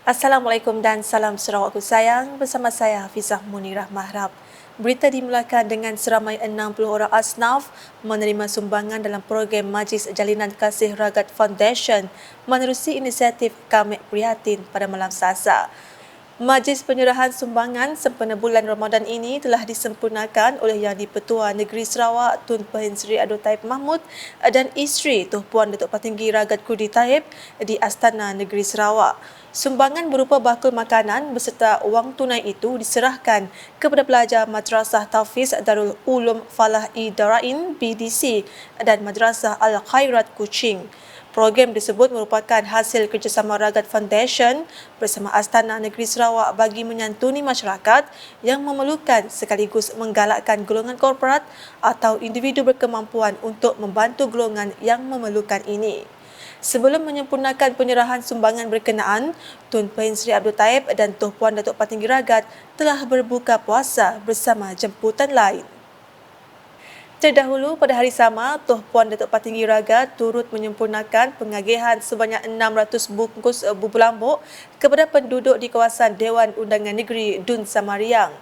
Assalamualaikum dan salam Sarawakku sayang, bersama saya Hafizah Munirah Mahrab. Berita dimulakan dengan seramai 60 orang asnaf menerima sumbangan dalam program Majlis Jalinan Kasih Ragat Foundation menerusi inisiatif Kamek Prihatin pada malam Selasa. Majlis penyerahan sumbangan sempena bulan Ramadan ini telah disempurnakan oleh Yang di-Pertua Negeri Sarawak Tun Pehin Seri Abdul Taib Mahmud dan isteri Tuh Puan Datuk Patinggi Ragat Kudi Taib di Astana Negeri Sarawak. Sumbangan berupa bakul makanan beserta wang tunai itu diserahkan kepada pelajar Madrasah Tafiz Darul Ulum Falah-i Darain BDC dan Madrasah Al-Khairat Kuching. Program tersebut merupakan hasil kerjasama Ragat Foundation bersama Astana Negeri Sarawak bagi menyantuni masyarakat yang memerlukan sekaligus menggalakkan golongan korporat atau individu berkemampuan untuk membantu golongan yang memerlukan ini. Sebelum menyempurnakan penyerahan sumbangan berkenaan, Tun Pehin Seri Abdul Taib dan Tuh Puan Datuk Patinggi Ragat telah berbuka puasa bersama jemputan lain. Terdahulu pada hari sama, Tuh Puan Datuk Patinggi Ragat turut menyempurnakan pengagihan sebanyak 600 bungkus bubur lambuk kepada penduduk di kawasan Dewan Undangan Negeri Dun Samariang.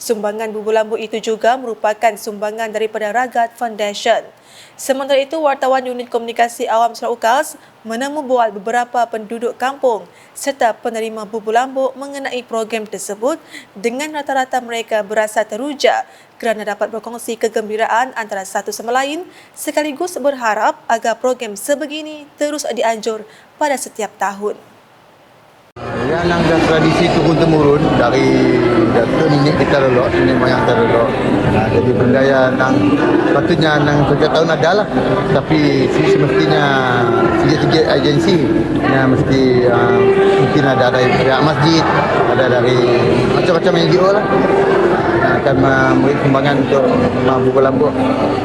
Sumbangan bubur lambuk itu juga merupakan sumbangan daripada Ragat Foundation. Sementara itu, wartawan Unit Komunikasi Awam Sarawak UKAS menemu bual beberapa penduduk kampung serta penerima bubur lambuk mengenai program tersebut dengan rata-rata mereka berasa teruja kerana dapat berkongsi kegembiraan antara satu sama lain sekaligus berharap agar program sebegini terus dianjur pada setiap tahun. Yang dah tradisi turun-temurun dari datuk nenek kita dulu, nenek moyang kita dulu. Jadi benda yang patutnya setiap tahun ada lah. Tapi semestinya tiga-tiga agensi yang mesti mungkin ada dari pihak masjid, ada dari macam-macam NGO lah. Yang akan memberi sumbangan untuk bubur lambuk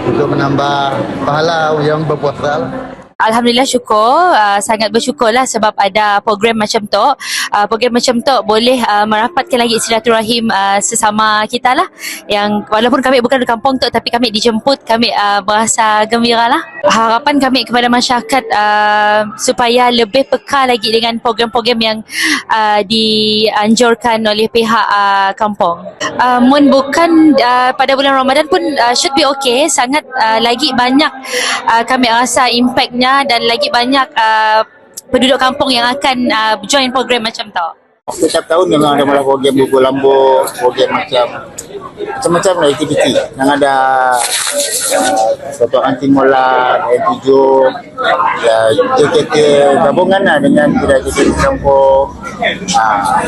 untuk menambah pahala yang berpuasa lah. Alhamdulillah syukur, sangat bersyukurlah sebab ada program macam tu. Program macam tu boleh merapatkan lagi silaturahim sesama kita lah. Yang walaupun kami bukan di kampung tu tapi kami dijemput, kami berasa gembira lah. Harapan kami kepada masyarakat supaya lebih peka lagi dengan program-program yang dianjurkan oleh pihak kampung. Mun bukan pada bulan Ramadan pun should be okay. Sangat lagi banyak kami rasa impactnya dan lagi banyak penduduk kampung yang akan join program macam tu. Setiap tahun memang ada malah program bubur lambuk, program macam-macam lah aktiviti. Yang ada Ketua Anti Mola, N7, ya, JKT gabungan lah dengan JKT kampung.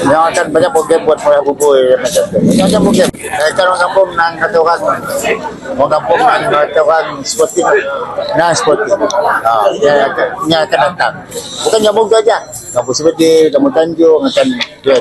Yang akan banyak program buat mola bubur macam tu. Macam program. Kan orang kampung nak kata orang kampung nak kata orang sporting. Nah sporting. Dia akan datang. Bukan kampung tu aja. Kampung Sebedil, Kampung Tanjung akan join.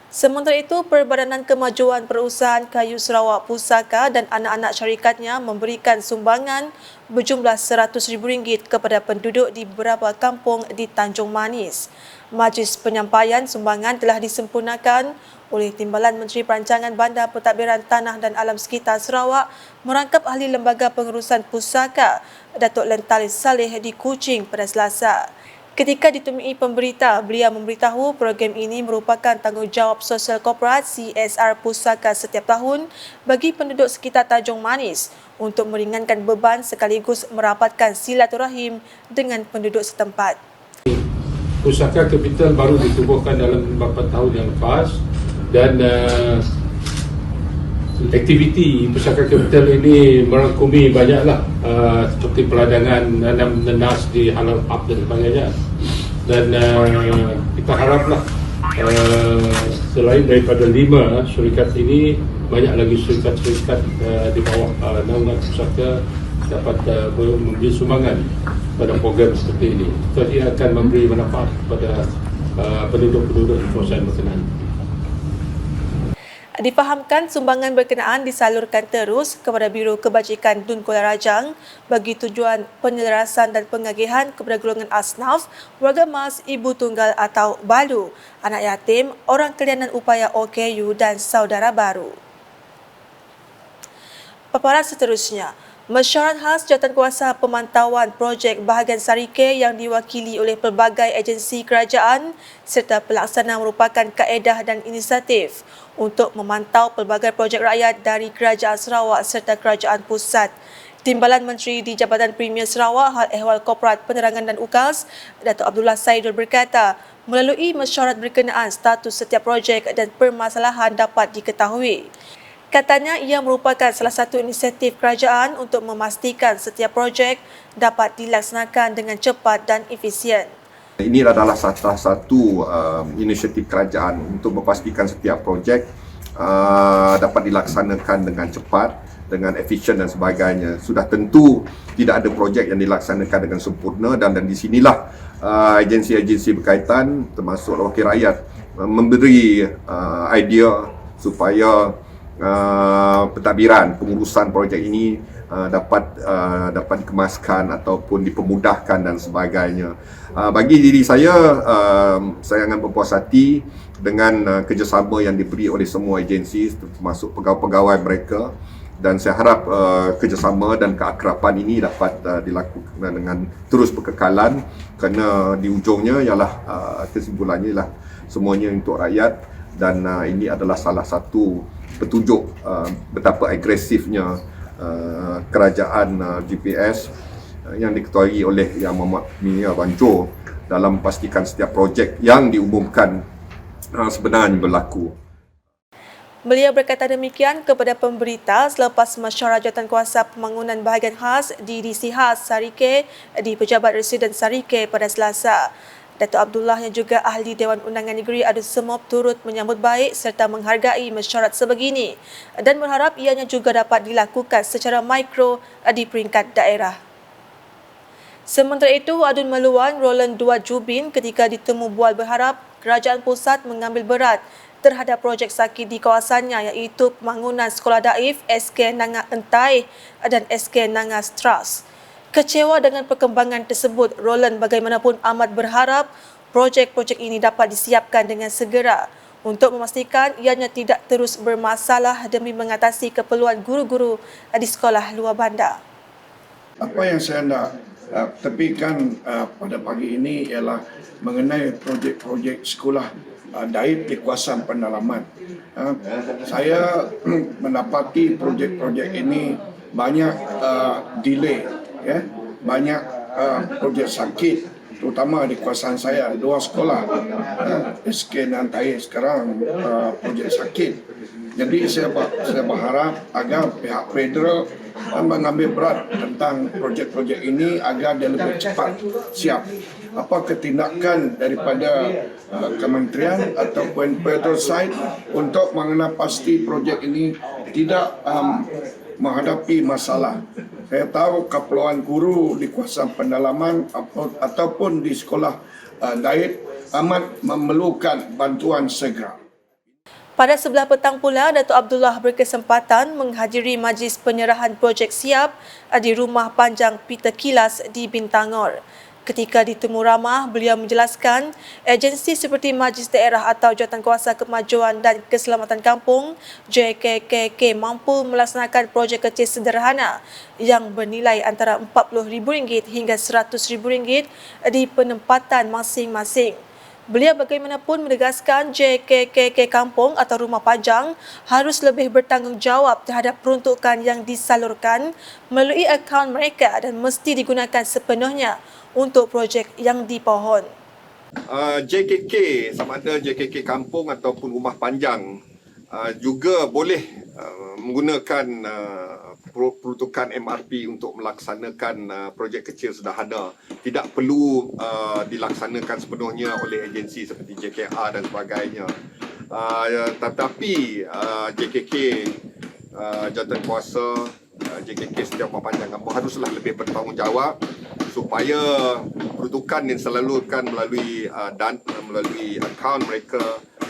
Sementara itu, Perbadanan Kemajuan Perusahaan Kayu Sarawak Pusaka dan anak-anak syarikatnya memberikan sumbangan berjumlah RM100,000 kepada penduduk di beberapa kampung di Tanjung Manis. Majlis penyampaian sumbangan telah disempurnakan oleh Timbalan Menteri Perancangan Bandar Pentadbiran Tanah dan Alam Sekitar Sarawak merangkap ahli Lembaga Pengurusan Pusaka Datuk Lentalis Saleh di Kuching pada Selasa. Ketika ditemui pemberita, beliau memberitahu program ini merupakan tanggungjawab sosial korporat CSR Pusaka setiap tahun bagi penduduk sekitar Tanjung Manis untuk meringankan beban sekaligus merapatkan silaturahim dengan penduduk setempat. Pusaka Kapital baru ditubuhkan dalam beberapa tahun yang lepas dan aktiviti Pusaka Kapital ini merangkumi banyaklah seperti peladangan nanam nenas di halal up dan sebagainya. Dan kita haraplah selain daripada 5 syarikat ini, banyak lagi syarikat-syarikat di bawah naungan Pusaka dapat memberi sumbangan pada program seperti ini. Jadi akan memberi manfaat kepada penduduk-penduduk di kawasan berkenaan. Difahamkan sumbangan berkenaan disalurkan terus kepada Biro Kebajikan Dun Kuala Rajang bagi tujuan penyelarasan dan pengagihan kepada golongan asnaf, warga mas, ibu tunggal atau balu, anak yatim, orang kelainan upaya OKU dan saudara baru. Paparan seterusnya, Mesyuarat khas Jawatankuasa Pemantauan Projek Bahagian Sarike yang diwakili oleh pelbagai agensi kerajaan serta pelaksana merupakan kaedah dan inisiatif untuk memantau pelbagai projek rakyat dari Kerajaan Sarawak serta Kerajaan Pusat. Timbalan Menteri di Jabatan Premier Sarawak Hal Ehwal Korporat Penerangan dan UKAS, Datuk Abdullah Saidul berkata, melalui mesyuarat berkenaan status setiap projek dan permasalahan dapat diketahui. Katanya ia merupakan salah satu inisiatif kerajaan untuk memastikan setiap projek dapat dilaksanakan dengan cepat dan efisien. Ini adalah salah satu inisiatif kerajaan untuk memastikan setiap projek dapat dilaksanakan dengan cepat, dengan efisien dan sebagainya. Sudah tentu tidak ada projek yang dilaksanakan dengan sempurna dan di sinilah agensi-agensi berkaitan termasuk wakil rakyat memberi idea supaya pentadbiran pengurusan projek ini dapat dikemaskan ataupun dipermudahkan dan sebagainya. Bagi diri saya akan berpuas hati dengan kerjasama yang diberi oleh semua agensi termasuk pegawai-pegawai mereka, dan saya harap kerjasama dan keakraban ini dapat dilakukan dengan terus berkekalan, kerana di ujungnya ialah kesimpulannya ialah semuanya untuk rakyat, dan ini adalah salah satu petunjuk betapa agresifnya kerajaan GPS yang diketuai oleh Yang Amat Mia Banjo dalam memastikan setiap projek yang diumumkan sebenarnya berlaku. Beliau berkata demikian kepada pemberita selepas mesyuarat Jawatankuasa Pembangunan Bahagian Khas di DC Khas Sarike di Pejabat Residen Sarike pada Selasa. Datuk Abdullah yang juga Ahli Dewan Undangan Negeri Adun Semop turut menyambut baik serta menghargai mesyuarat sebegini dan berharap ianya juga dapat dilakukan secara mikro di peringkat daerah. Sementara itu, Adun Meluan Roland Duat Jubin ketika ditemu bual berharap Kerajaan Pusat mengambil berat terhadap projek sakit di kawasannya iaitu pembangunan Sekolah Daif SK Nangas Entai dan SK Nangas Trust. Kecewa dengan perkembangan tersebut, Roland bagaimanapun amat berharap projek-projek ini dapat disiapkan dengan segera untuk memastikan ianya tidak terus bermasalah demi mengatasi keperluan guru-guru di sekolah luar bandar. Apa yang saya nak tepikan pada pagi ini ialah mengenai projek-projek sekolah Daib di kawasan pendalaman. Saya mendapati projek-projek ini banyak delay, ya, banyak projek sakit, terutama di kawasan saya 2 sekolah SK Nantai sekarang projek sakit. Jadi saya berharap agar pihak federal mengambil berat tentang projek-projek ini agar dia lebih cepat siap. Apa ketindakan daripada kementerian ataupun federal side untuk mengenal pasti projek ini tidak menghadapi masalah. Saya tahu keperluan guru di kawasan pendalaman ataupun di sekolah Daib amat memerlukan bantuan segera. Pada sebelah petang pula, Datuk Abdullah berkesempatan menghadiri majlis penyerahan projek siap di Rumah Panjang Peter Kilas di Bintangor. Ketika ditemu ramah, beliau menjelaskan agensi seperti Majlis Daerah atau Jawatankuasa Kemajuan dan Keselamatan Kampung JKKK mampu melaksanakan projek kecil sederhana yang bernilai antara RM40,000 hingga RM100,000 di penempatan masing-masing. Beliau bagaimanapun menegaskan JKKK Kampung atau Rumah Panjang harus lebih bertanggungjawab terhadap peruntukan yang disalurkan melalui akaun mereka dan mesti digunakan sepenuhnya untuk projek yang dipohon. JKK, sama ada JKK Kampung ataupun Rumah Panjang juga boleh menggunakan peruntukan MRP untuk melaksanakan projek kecil sederhana. Tidak perlu dilaksanakan sepenuhnya oleh agensi seperti JKR dan sebagainya. Tetapi JKK Jawatankuasa, JKK setiap Rumah Panjang Kampung haruslah lebih bertanggungjawab supaya peruntukan yang disalurkan melalui akaun mereka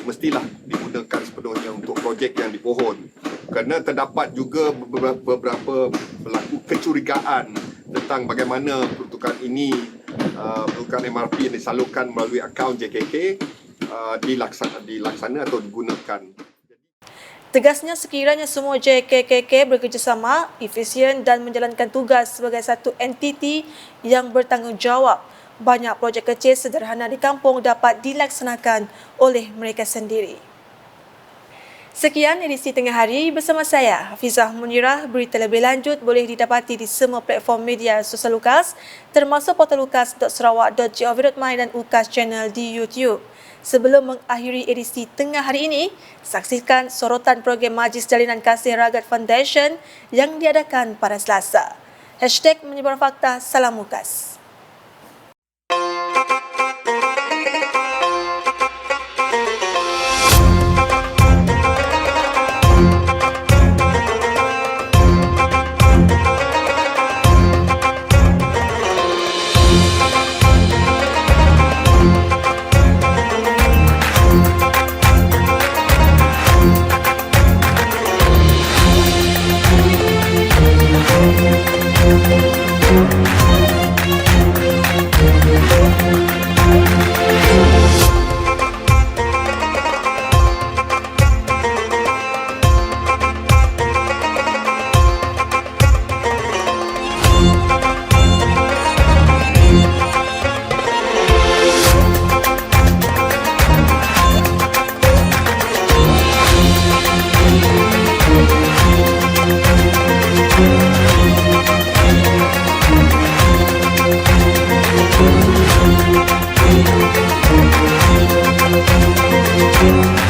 mestilah digunakan sepenuhnya untuk projek yang dipohon. Kerana terdapat juga beberapa berlaku kecurigaan tentang bagaimana peruntukan ini, peruntukan MRP yang disalurkan melalui akaun JKK dilaksana atau digunakan. Tegasnya sekiranya semua JKKK bekerjasama, efisien dan menjalankan tugas sebagai satu entiti yang bertanggungjawab, banyak projek kecil sederhana di kampung dapat dilaksanakan oleh mereka sendiri. Sekian edisi Tengah Hari bersama saya, Hafizah Munirah. Berita lebih lanjut boleh didapati di semua platform media sosial UKAS, termasuk portal ukas.sarawak.gov.my dan UKAS Channel di YouTube. Sebelum mengakhiri edisi Tengah Hari ini, saksikan sorotan program Majlis Jalinan Kasih Ragat Foundation yang diadakan pada Selasa. #menyebar fakta, salam UKAS. Thank you.